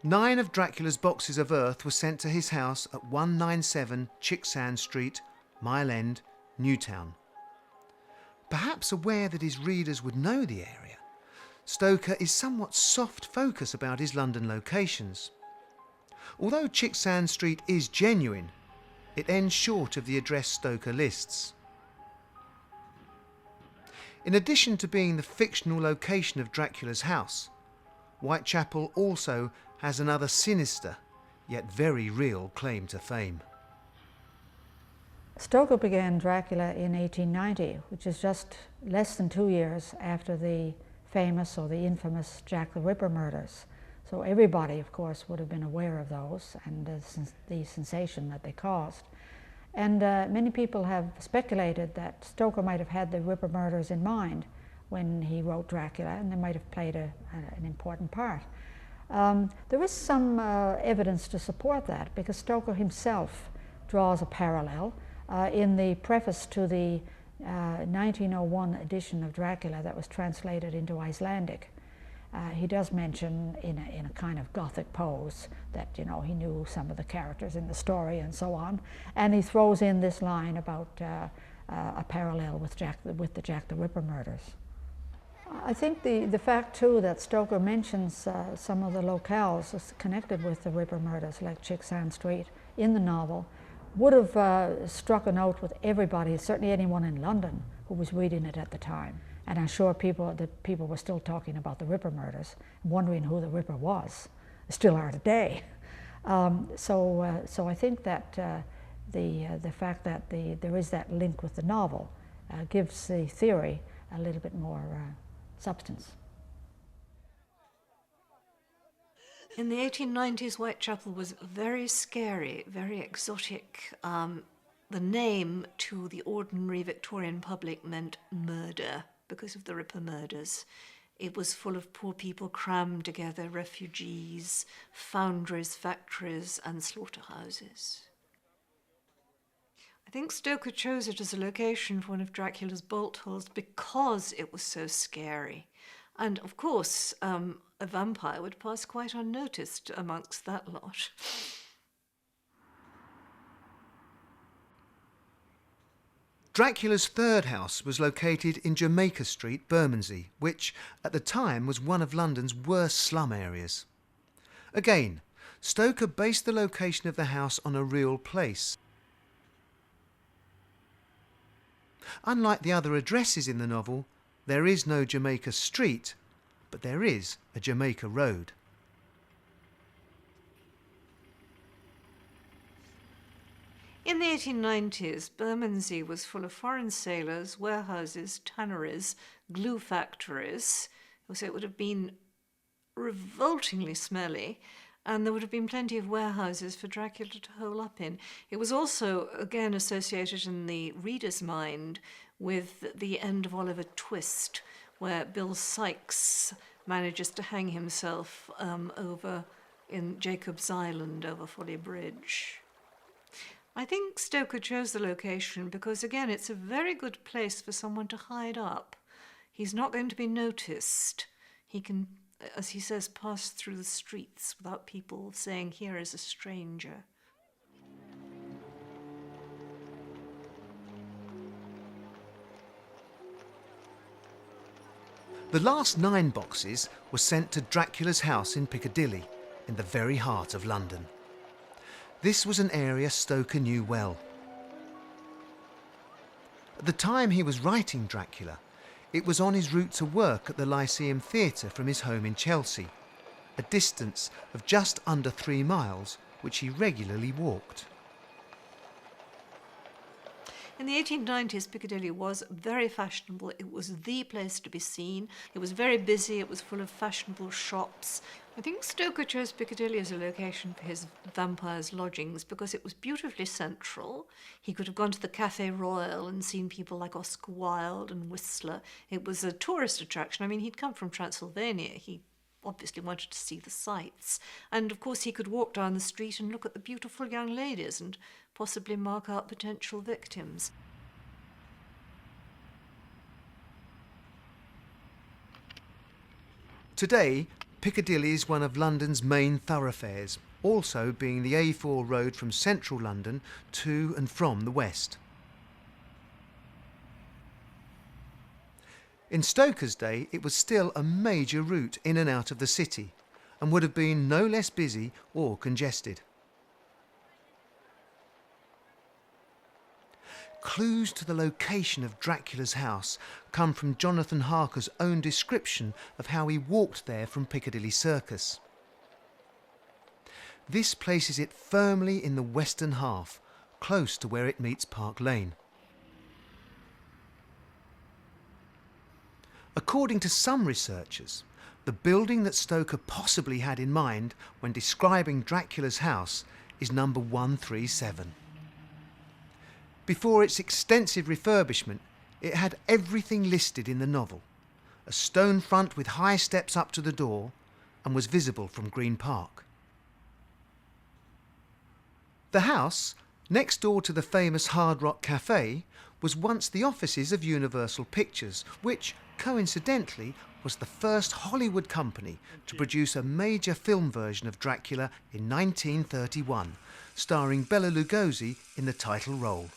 9 of Dracula's boxes of earth were sent to his house at 197 Chicksand Street, Mile End, Newtown. Perhaps aware that his readers would know the area, Stoker is somewhat soft-focused about his London locations. Although Chicksand Street is genuine, it ends short of the address Stoker lists. In addition to being the fictional location of Dracula's house, Whitechapel also has another sinister, yet very real claim to fame. Stoker began Dracula in 1890, which is just less than 2 years after the famous or the infamous Jack the Ripper murders. So everybody, of course, would have been aware of those and the sensation that they caused. And many people have speculated that Stoker might have had the Ripper murders in mind when he wrote Dracula, and they might have played an important part. There is some evidence to support that, because Stoker himself draws a parallel. In the preface to the 1901 edition of Dracula that was translated into Icelandic, he does mention in a kind of Gothic pose that, you know, he knew some of the characters in the story and so on, and he throws in this line about a parallel with the Jack the Ripper murders. I think the fact too that Stoker mentions some of the locales connected with the Ripper murders, like Chicksand Street, in the novel, would have struck a note with everybody, certainly anyone in London who was reading it at the time. And I'm sure people were still talking about the Ripper murders, wondering who the Ripper was. Still are today. So I think that the fact that there is that link with the novel gives the theory a little bit more substance. In the 1890s, Whitechapel was very scary, very exotic. The name to the ordinary Victorian public meant murder because of the Ripper murders. It was full of poor people crammed together, refugees, foundries, factories, and slaughterhouses. I think Stoker chose it as a location for one of Dracula's bolt holes because it was so scary. And of course, a vampire would pass quite unnoticed amongst that lot. Dracula's third house was located in Jamaica Street, Bermondsey, which at the time was one of London's worst slum areas. Again, Stoker based the location of the house on a real place. Unlike the other addresses in the novel, there is no Jamaica Street, but there is a Jamaica Road. In the 1890s, Bermondsey was full of foreign sailors, warehouses, tanneries, glue factories. So it would have been revoltingly smelly, and there would have been plenty of warehouses for Dracula to hole up in. It was also, again, associated in the reader's mind with the end of Oliver Twist, where Bill Sikes manages to hang himself over in Jacob's Island over Folly Bridge. I think Stoker chose the location because, again, it's a very good place for someone to hide up. He's not going to be noticed. He can, as he says, pass through the streets without people saying, "Here is a stranger." The last 9 boxes were sent to Dracula's house in Piccadilly, in the very heart of London. This was an area Stoker knew well. At the time he was writing Dracula, it was on his route to work at the Lyceum Theatre from his home in Chelsea, a distance of just under 3 miles, which he regularly walked. In the 1890s, Piccadilly was very fashionable. It was the place to be seen. It was very busy. It was full of fashionable shops. I think Stoker chose Piccadilly as a location for his vampire's lodgings because it was beautifully central. He could have gone to the Café Royal and seen people like Oscar Wilde and Whistler. It was a tourist attraction. I mean, he'd come from Transylvania. He obviously wanted to see the sights. And of course, he could walk down the street and look at the beautiful young ladies and possibly mark out potential victims. Today, Piccadilly is one of London's main thoroughfares, also being the A4 road from central London to and from the west. In Stoker's day, it was still a major route in and out of the city, and would have been no less busy or congested. Clues to the location of Dracula's house come from Jonathan Harker's own description of how he walked there from Piccadilly Circus. This places it firmly in the western half, close to where it meets Park Lane. According to some researchers, the building that Stoker possibly had in mind when describing Dracula's house is number 137. Before its extensive refurbishment, it had everything listed in the novel: a stone front with high steps up to the door, and was visible from Green Park. The house, next door to the famous Hard Rock Cafe, was once the offices of Universal Pictures, which, coincidentally, was the first Hollywood company to produce a major film version of Dracula in 1931, starring Bela Lugosi in the title role.